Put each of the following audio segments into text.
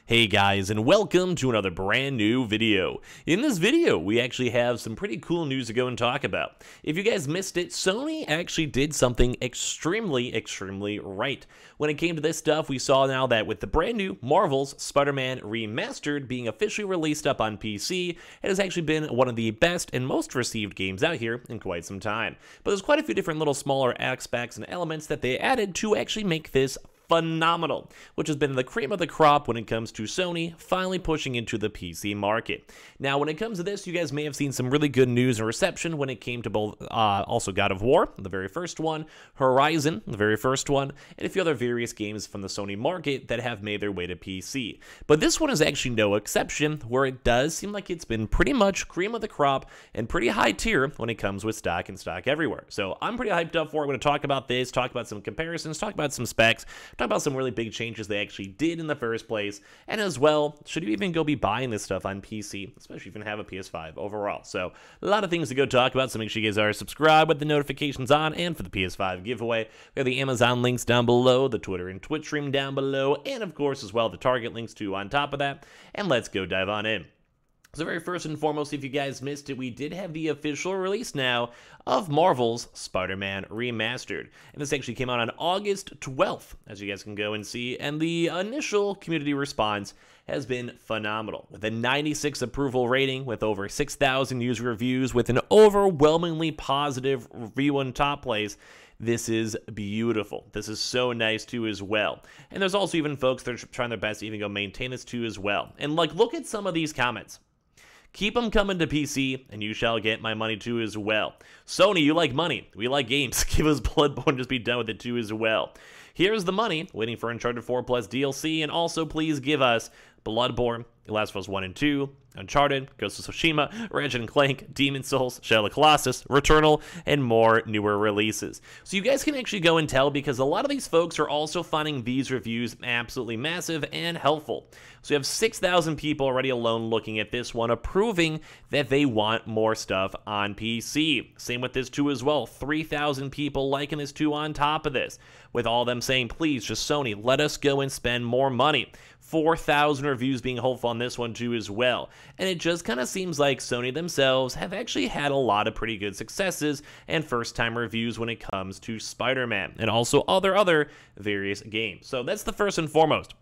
Hey guys, and welcome to another brand new video. In this video, we actually have some pretty cool news to go and talk about. If you guys missed it, Sony actually did something extremely right. When it came to this stuff, we saw now that with the brand new Marvel's Spider-Man Remastered being officially released up on PC, it has actually been one of the best and most received games out here in quite some time. But there's quite a few different little smaller aspects and elements that they added to actually make this phenomenal, which has been the cream of the crop when it comes to Sony finally pushing into the PC market. Now, when it comes to this, you guys may have seen some really good news and reception when it came to both also God of War, the very first one, Horizon, the very first one, and a few other various games from the Sony market that have made their way to PC. But this one is actually no exception, where it does seem like it's been pretty much cream of the crop and pretty high tier when it comes with stock and stock everywhere. So I'm pretty hyped up for it. I'm going to talk about this, talk about some comparisons, talk about some specs, talk about some really big changes they actually did in the first place, and as well, should you even go be buying this stuff on PC, especially if you even have a PS5 overall. So a lot of things to go talk about, so make sure you guys are subscribed with the notifications on, and for the PS5 giveaway, we have the Amazon links down below, the Twitter and Twitch stream down below, and of course as well the Target links too on top of that, and let's go dive on in. So very first and foremost, if you guys missed it, we did have the official release now of Marvel's Spider-Man Remastered. And this actually came out on August 12th, as you guys can go and see. And the initial community response has been phenomenal, with a 96 approval rating, with over 6,000 user reviews, with an overwhelmingly positive review in top place. This is beautiful. This is so nice too as well. And there's also even folks that are trying their best to even go maintain this too as well. And like, look at some of these comments. Keep them coming to PC, and you shall get my money too as well. Sony, you like money. We like games. Give us Bloodborne, just be done with it too as well. Here's the money, waiting for Uncharted 4 plus DLC, and also please give us Bloodborne, The Last of Us 1 and 2, Uncharted, Ghost of Tsushima, Ratchet and Clank, Demon's Souls, Shadow of the Colossus, Returnal, and more newer releases. So you guys can actually go and tell, because a lot of these folks are also finding these reviews absolutely massive and helpful. So you have 6,000 people already alone looking at this one, approving that they want more stuff on PC. Same with this too as well. 3,000 people liking this too on top of this, with all them saying, please, just Sony, let us go and spend more money. 4,000 reviews being hopeful on this one too as well. And it just kind of seems like Sony themselves have actually had a lot of pretty good successes and first-time reviews when it comes to Spider-Man and also other various games. So that's the first and foremost.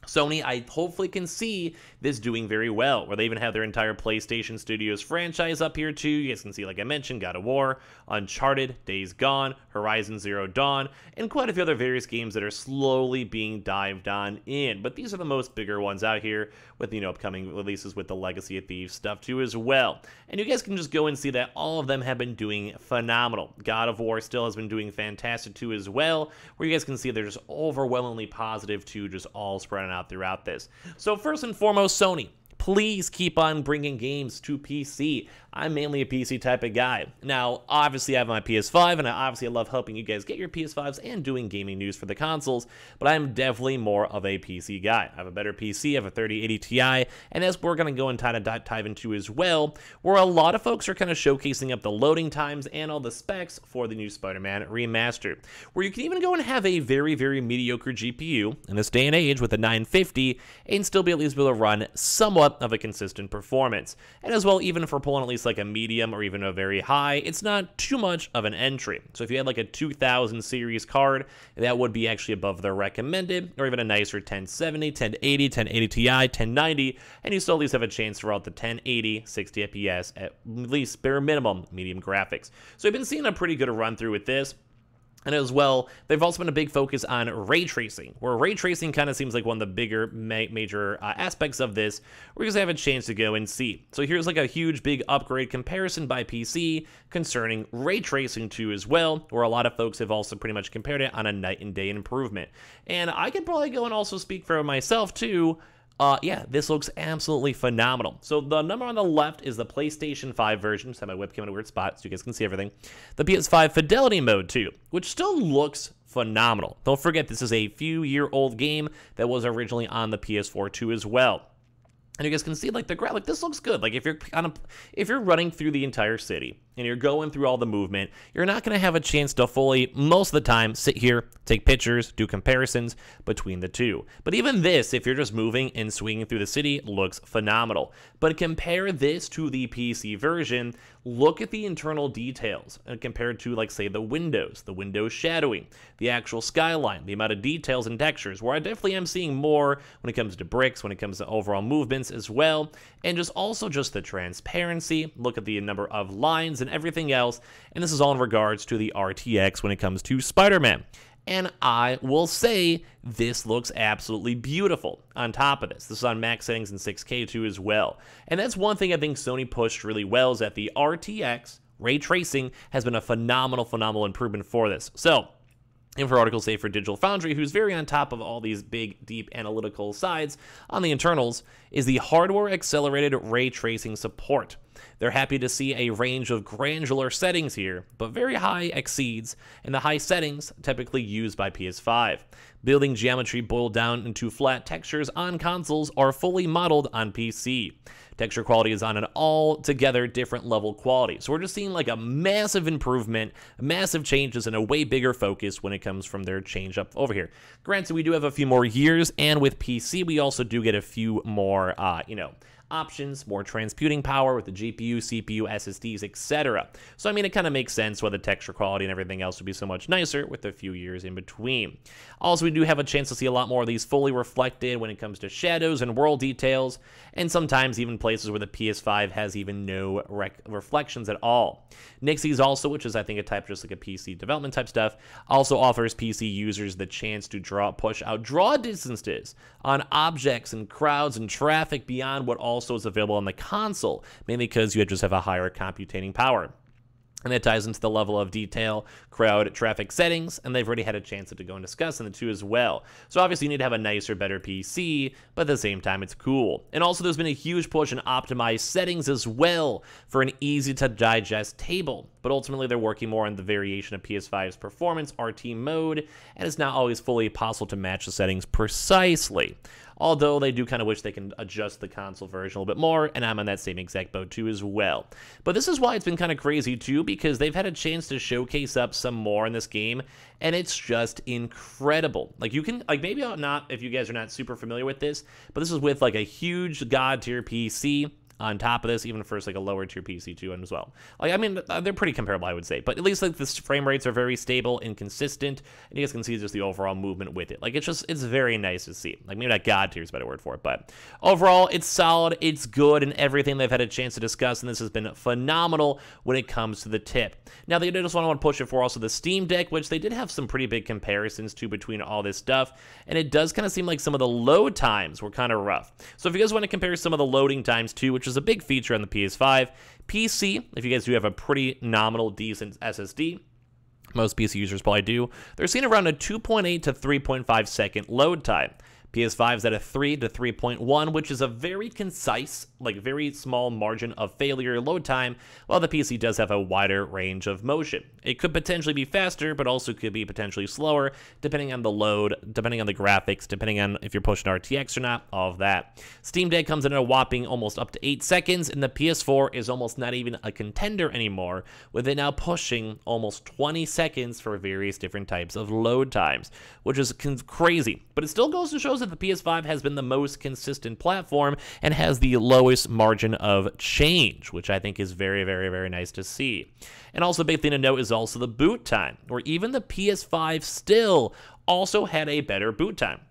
Sony, I hopefully can see this doing very well, where they even have their entire PlayStation Studios franchise up here too. You guys can see, like I mentioned, God of War, Uncharted, Days Gone, Horizon Zero Dawn, and quite a few other various games that are slowly being dived on in. But these are the most bigger ones out here, with, you know, upcoming releases with the Legacy of Thieves stuff too as well. And you guys can just go and see that all of them have been doing phenomenal. God of War still has been doing fantastic too as well, where you guys can see they're just overwhelmingly positive too, just all spreading out throughout this. So first and foremost, Sony, please keep on bringing games to PC. I'm mainly a PC type of guy. Now, obviously, I have my PS5, and I love helping you guys get your PS5s and doing gaming news for the consoles, but I'm definitely more of a PC guy. I have a better PC, I have a 3080 Ti, and that's what we're going to go and dive into as well, where a lot of folks are kind of showcasing up the loading times and all the specs for the new Spider-Man Remastered, where you can even go and have a very mediocre GPU in this day and age with a 950 and still be at least able to run somewhat of a consistent performance. And as well, even for pulling at least like a medium or even a very high, it's not too much of an entry. So if you had like a 2000 series card, that would be actually above the recommended, or even a nicer 1070, 1080, 1080 Ti, 1090, and you still at least have a chance to roll out the 1080, 60 FPS at least bare minimum medium graphics. So I've been seeing a pretty good run through with this. And as well, they've also been a big focus on ray tracing, where ray tracing kind of seems like one of the bigger major aspects of this, where you guys have a chance to go and see. So here's like a huge big upgrade comparison by PC concerning ray tracing too as well, where a lot of folks have also pretty much compared it on a night and day improvement. And I could probably go and also speak for myself too. Yeah, this looks absolutely phenomenal. So the number on the left is the PlayStation 5 version. Just have my webcam in a weird spot so you guys can see everything. The PS5 Fidelity mode too, which still looks phenomenal. Don't forget, this is a few-year-old game that was originally on the PS4 too as well. And you guys can see, like, like, this looks good. Like, if you're running through the entire city and you're going through all the movement, you're not going to have a chance to fully, most of the time, sit here, take pictures, do comparisons between the two. But even this, if you're just moving and swinging through the city, looks phenomenal. But compare this to the PC version. Look at the internal details and compare it to, like, say, the window shadowing, the actual skyline, the amount of details and textures, where I definitely am seeing more when it comes to bricks, when it comes to overall movements as well, and just also just the transparency. Look at the number of lines and everything else, and this is all in regards to the RTX when it comes to Spider-Man. And I will say, this looks absolutely beautiful on top of this. This is on max settings in 6K too as well. And that's one thing I think Sony pushed really well, is that the RTX, ray tracing, has been a phenomenal improvement for this. So, info articles say for Digital Foundry, who's very on top of all these big, deep analytical sides on the internals, is the hardware accelerated ray tracing support. They're happy to see a range of granular settings here, but very high exceeds in the high settings typically used by PS5. Building geometry boiled down into flat textures on consoles are fully modeled on PC. Texture quality is on an altogether different level quality. So we're just seeing like a massive improvement, massive changes, and a way bigger focus when it comes from their change up over here. Granted, we do have a few more years, and with PC, we also do get a few more, options, more transputing power with the GPU, CPU, SSDs, etc. So I mean, it kind of makes sense why the texture quality and everything else would be so much nicer with a few years in between. Also, we do have a chance to see a lot more of these fully reflected when it comes to shadows and world details, and sometimes even places where the PS5 has even no reflections at all. Nixie's also, which is I think a type just like a PC development type stuff, also offers PC users the chance to push out draw distances on objects and crowds and traffic beyond what also is available on the console, mainly because you just have a higher computing power. And that ties into the level of detail, crowd, traffic settings, and they've already had a chance to go and discuss in the two as well. So obviously you need to have a nicer, better PC, but at the same time it's cool. And also there's been a huge push in optimized settings as well for an easy to digest table. But ultimately they're working more on the variation of PS5's performance RT mode, and it's not always fully possible to match the settings precisely. Although they do kind of wish they can adjust the console version a little bit more, and I'm on that same exact boat too as well. But this is why it's been kind of crazy too, because they've had a chance to showcase up some more in this game, and it's just incredible. Like, you can, like, maybe not if you guys are not super familiar with this, but this is with like a huge god tier PC on top of this, even for like a lower tier PC too as well. Like, I mean, they're pretty comparable, I would say, but at least like the frame rates are very stable and consistent, and you guys can see just the overall movement with it. Like, it's very nice to see. Like, maybe not god tier is a better word for it, but overall it's solid, it's good, and everything they've had a chance to discuss, and this has been phenomenal when it comes to the tip. Now, they just want to push it for also the Steam Deck, which they did have some pretty big comparisons to between all this stuff, and it does kind of seem like some of the load times were kind of rough. So if you guys want to compare some of the loading times too, which is a big feature on the PS5. PC, if you guys do have a pretty nominal, decent SSD, most PC users probably do, they're seeing around a 2.8 to 3.5 second load time. PS5's at a 3 to 3.1, which is a very concise, like very small margin of failure load time, while the PC does have a wider range of motion. It could potentially be faster, but also could be potentially slower, depending on the load, depending on the graphics, depending on if you're pushing RTX or not, all of that. Steam Deck comes in at a whopping almost up to 8 seconds, and the PS4 is almost not even a contender anymore, with it now pushing almost 20 seconds for various different types of load times, which is crazy. But it still goes to show that the PS5 has been the most consistent platform and has the lowest margin of change, which I think is very, very, very nice to see. And also a big thing to note is also the boot time, where even the PS5 still also had a better boot time.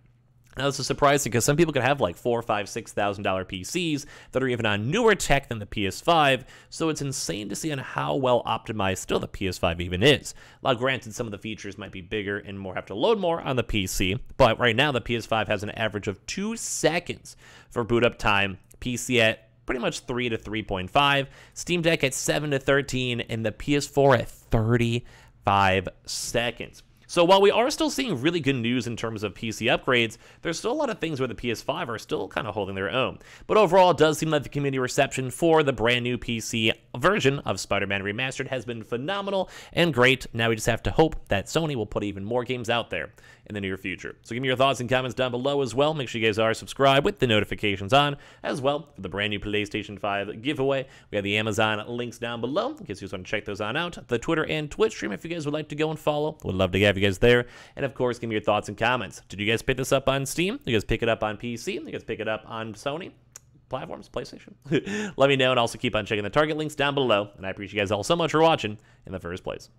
Now, this is surprising because some people could have like $4,000, $5,000, $6,000 PCs that are even on newer tech than the PS5, so it's insane to see on how well optimized still the PS5 even is. Now, granted, some of the features might be bigger and have to load more on the PC, but right now the PS5 has an average of 2 seconds for boot up time, PC at pretty much 3 to 3.5, Steam Deck at 7 to 13, and the PS4 at 35 seconds. So while we are still seeing really good news in terms of PC upgrades, there's still a lot of things where the PS5 are still kind of holding their own. But overall, it does seem like the community reception for the brand new PC version of Spider-Man Remastered has been phenomenal and great. Now we just have to hope that Sony will put even more games out there. in the near future. So give me your thoughts and comments down below as well. Make sure you guys are subscribed with the notifications on as well for the brand new PlayStation 5 giveaway. We have the Amazon links down below in case you guys want to check those on out. The Twitter and Twitch stream if you guys would like to go and follow. Would love to have you guys there. And of course, give me your thoughts and comments. Did you guys pick this up on Steam? Did you guys pick it up on PC? Did you guys pick it up on Sony platforms, PlayStation? Let me know, and also keep on checking the Target links down below. And I appreciate you guys all so much for watching in the first place.